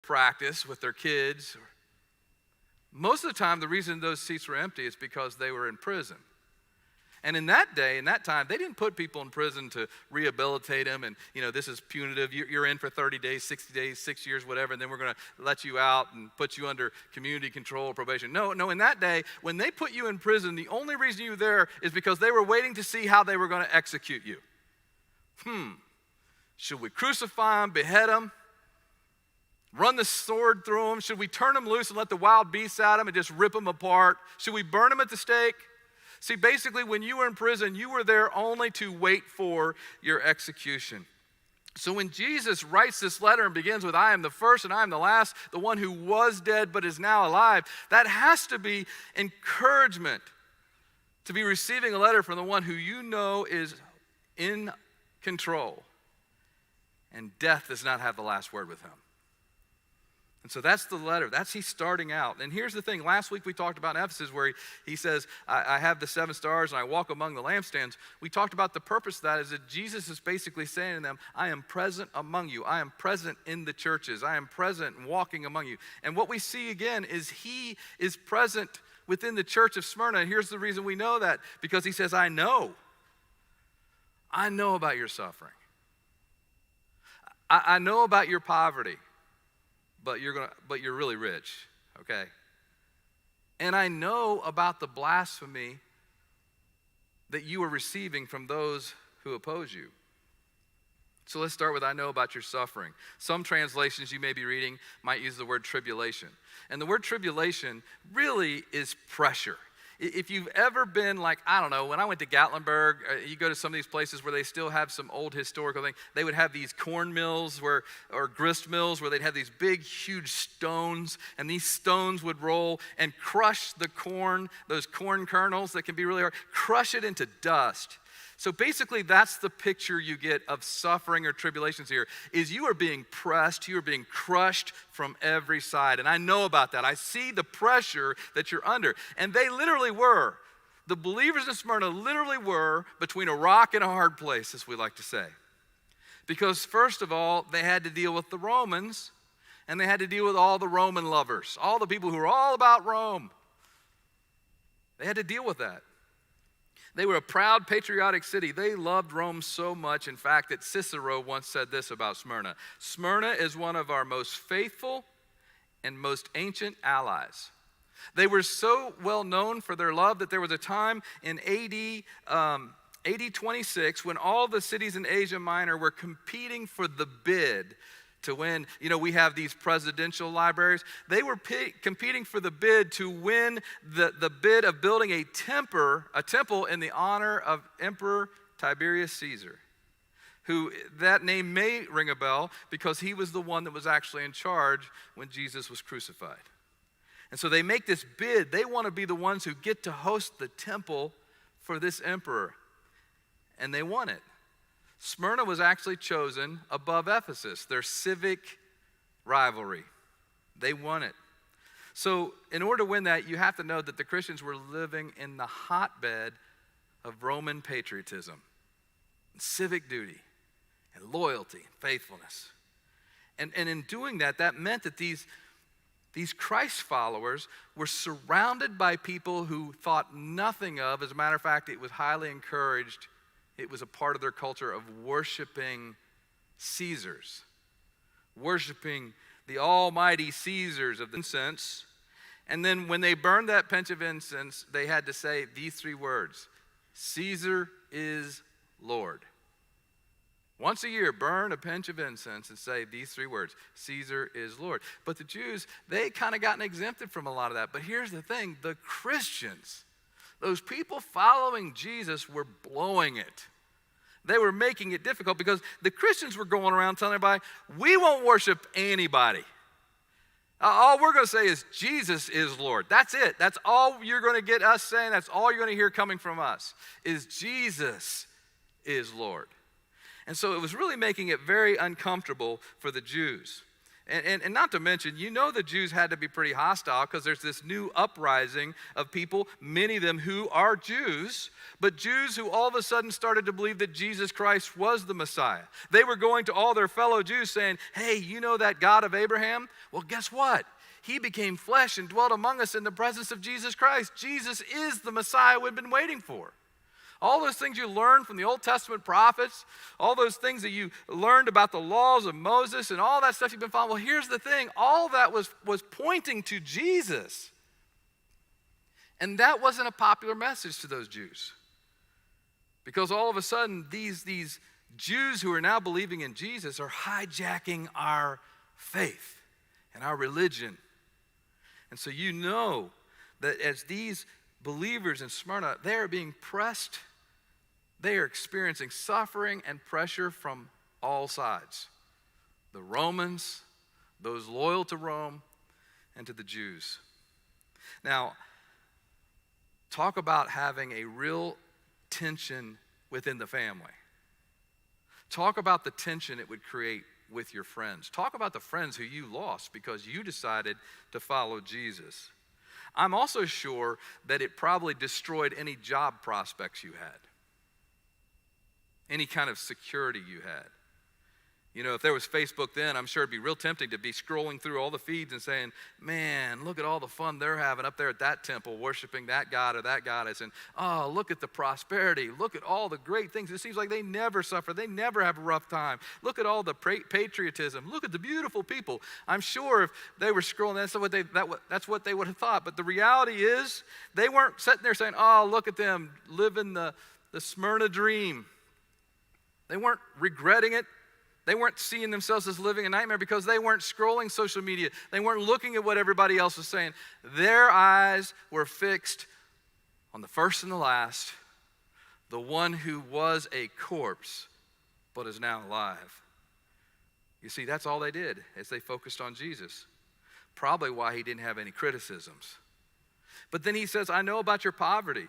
practice with their kids. Most of the time, the reason those seats were empty is because they were in prison. And in that day, in that time, they didn't put people in prison to rehabilitate them and, this is punitive. You're in for 30 days, 60 days, 6 years, whatever, and then we're going to let you out and put you under community control or probation. No, in that day, when they put you in prison, the only reason you were there is because they were waiting to see how they were going to execute you. Should we crucify them, behead them, run the sword through them? Should we turn them loose and let the wild beasts at them and just rip them apart? Should we burn them at the stake? See, basically, when you were in prison, you were there only to wait for your execution. So when Jesus writes this letter and begins with, I am the first and I am the last, the one who was dead but is now alive, that has to be encouragement to be receiving a letter from the one who you know is in control. And death does not have the last word with him. And so that's the letter. That's he's starting out. And here's the thing. Last week we talked about Ephesus where he says, I have the 7 stars and I walk among the lampstands. We talked about the purpose of that is that Jesus is basically saying to them, I am present among you. I am present in the churches. I am present and walking among you. And what we see again is he is present within the church of Smyrna. And here's the reason we know that. Because he says, I know about your suffering. I know about your poverty. But you're really rich, okay? And I know about the blasphemy that you are receiving from those who oppose you. So let's start with, I know about your suffering. Some translations you may be reading might use the word tribulation. And the word tribulation really is pressure. If you've ever been like, I don't know, when I went to Gatlinburg, you go to some of these places where they still have some old historical thing. They would have these corn mills or grist mills where they'd have these big, huge stones, and these stones would roll and crush the corn, those corn kernels that can be really hard, crush it into dust. So basically, that's the picture you get of suffering or tribulations here, is you are being pressed, you are being crushed from every side. And I know about that. I see the pressure that you're under. And they literally were. The believers in Smyrna literally were between a rock and a hard place, as we like to say. Because first of all, they had to deal with the Romans, and they had to deal with all the Roman lovers, all the people who were all about Rome. They had to deal with that. They were a proud, patriotic city. They loved Rome so much, in fact, that Cicero once said this about Smyrna. Smyrna is one of our most faithful and most ancient allies. They were so well known for their love that there was a time in AD 26 when all the cities in Asia Minor were competing for the bid to win. We have these presidential libraries. They were competing for the bid to win the bid of building a temple in the honor of Emperor Tiberius Caesar, who that name may ring a bell because he was the one that was actually in charge when Jesus was crucified. And so they make this bid. They want to be the ones who get to host the temple for this emperor. And they won it. Smyrna was actually chosen above Ephesus, their civic rivalry. They won it. So in order to win that, you have to know that the Christians were living in the hotbed of Roman patriotism, and civic duty, and loyalty, and faithfulness. And in doing that, that meant that these Christ followers were surrounded by people who thought nothing of. As a matter of fact, it was highly encouraged. It was a part of their culture of worshiping Caesars, worshiping the almighty Caesars of the incense. And then when they burned that pinch of incense, they had to say these 3 words, Caesar is Lord. Once a year, burn a pinch of incense and say these 3 words, Caesar is Lord. But the Jews, they kind of gotten exempted from a lot of that. But here's the thing, the Christians, those people following Jesus were blowing it. They were making it difficult because the Christians were going around telling everybody, we won't worship anybody. All we're going to say is Jesus is Lord. That's it. That's all you're going to get us saying. That's all you're going to hear coming from us is Jesus is Lord. And so it was really making it very uncomfortable for the Jews. And not to mention, the Jews had to be pretty hostile because there's this new uprising of people, many of them who are Jews, but Jews who all of a sudden started to believe that Jesus Christ was the Messiah. They were going to all their fellow Jews saying, hey, you know that God of Abraham? Well, guess what? He became flesh and dwelt among us in the presence of Jesus Christ. Jesus is the Messiah we've been waiting for. All those things you learned from the Old Testament prophets, all those things that you learned about the laws of Moses and all that stuff you've been following. Well, here's the thing. All that was pointing to Jesus. And that wasn't a popular message to those Jews. Because all of a sudden, these Jews who are now believing in Jesus are hijacking our faith and our religion. And so you know that as these believers in Smyrna, they are being pressed. They are experiencing suffering and pressure from all sides. The Romans, those loyal to Rome, and to the Jews. Now, talk about having a real tension within the family. Talk about the tension it would create with your friends. Talk about the friends who you lost because you decided to follow Jesus. I'm also sure that it probably destroyed any job prospects you had, any kind of security you had. If there was Facebook then, I'm sure it'd be real tempting to be scrolling through all the feeds and saying, man, look at all the fun they're having up there at that temple, worshiping that god or that goddess. And, oh, look at the prosperity. Look at all the great things. It seems like they never suffer. They never have a rough time. Look at all the patriotism. Look at the beautiful people. I'm sure if they were scrolling, that's what they would have thought. But the reality is they weren't sitting there saying, oh, look at them living the Smyrna dream. They weren't regretting it. They weren't seeing themselves as living a nightmare because they weren't scrolling social media. They weren't looking at what everybody else was saying. Their eyes were fixed on the first and the last, the one who was a corpse but is now alive. You see, that's all they did as they focused on Jesus. Probably why he didn't have any criticisms. But then he says, I know about your poverty.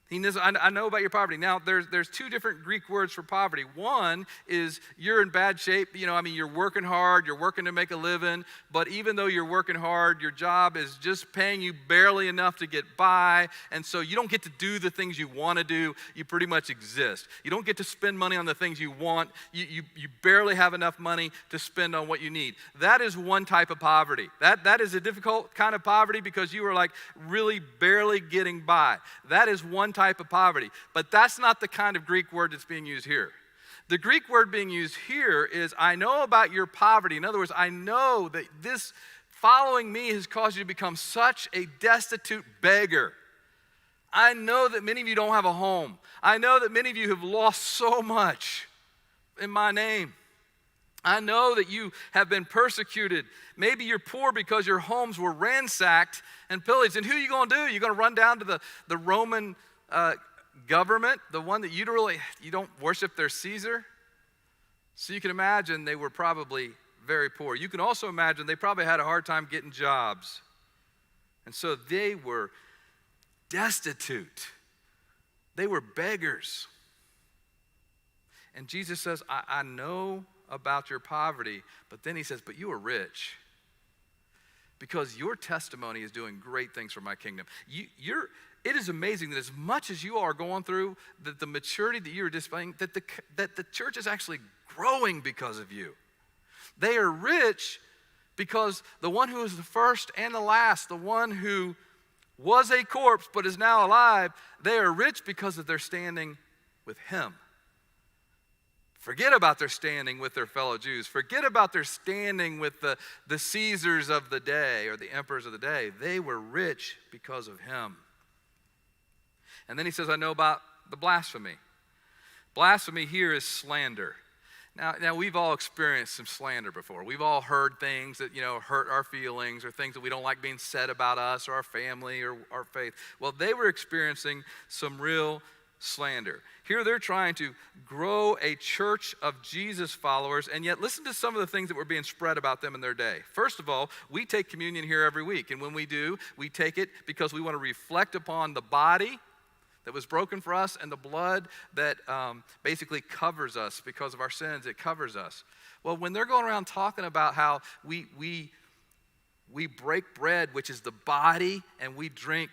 He knows, I know about your poverty. Now, there's two different Greek words for poverty. One is you're in bad shape. You're working hard. You're working to make a living. But even though you're working hard, your job is just paying you barely enough to get by. And so you don't get to do the things you want to do. You pretty much exist. You don't get to spend money on the things you want. You barely have enough money to spend on what you need. That is one type of poverty. That is a difficult kind of poverty because you are like really barely getting by. That is one type of poverty. But that's not the kind of Greek word that's being used here. The Greek word being used here is, I know about your poverty. In other words, I know that this following me has caused you to become such a destitute beggar. I know that many of you don't have a home. I know that many of you have lost so much in my name. I know that you have been persecuted. Maybe you're poor because your homes were ransacked and pillaged. And who are you going to do? You're going to run down to the Roman government, the one that you don't worship their Caesar. So you can imagine they were probably very poor. You can also imagine they probably had a hard time getting jobs. And so they were destitute. They were beggars. And Jesus says, I know about your poverty, but then he says, but you are rich because your testimony is doing great things for my kingdom. It is amazing that as much as you are going through, that the maturity that you're displaying, that the church is actually growing because of you. They are rich because the one who is the first and the last, the one who was a corpse but is now alive, they are rich because of their standing with him. Forget about their standing with their fellow Jews. Forget about their standing with the Caesars of the day or the emperors of the day. They were rich because of him. And then he says, I know about the blasphemy. Blasphemy here is slander. Now we've all experienced some slander before. We've all heard things that, hurt our feelings or things that we don't like being said about us or our family or our faith. Well, they were experiencing some real slander. Here they're trying to grow a church of Jesus followers, and yet listen to some of the things that were being spread about them in their day. First of all, we take communion here every week, and when we do, we take it because we want to reflect upon the body that was broken for us, and the blood that basically covers us because of our sins. It covers us. Well, when they're going around talking about how we break bread, which is the body, and we drink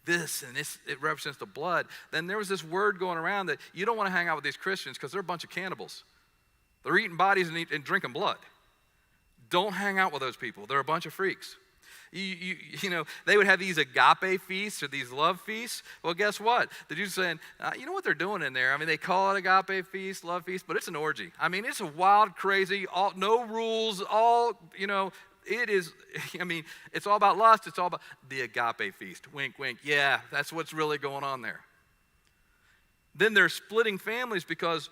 this, and it represents the blood, then there was this word going around that you don't want to hang out with these Christians because they're a bunch of cannibals. They're eating bodies and drinking blood. Don't hang out with those people. They're a bunch of freaks. You know, they would have these agape feasts or these love feasts. Well, guess what? The Jews saying, you know what they're doing in there? I mean, they call it agape feast, love feast, but it's an orgy. I mean, it's a wild, crazy, no rules, it is, I mean, it's all about lust. It's all about the agape feast. Wink, wink. Yeah, that's what's really going on there. Then they're splitting families because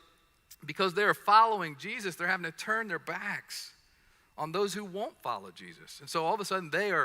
they're following Jesus. They're having to turn their backs on those who won't follow Jesus. And so all of a sudden they are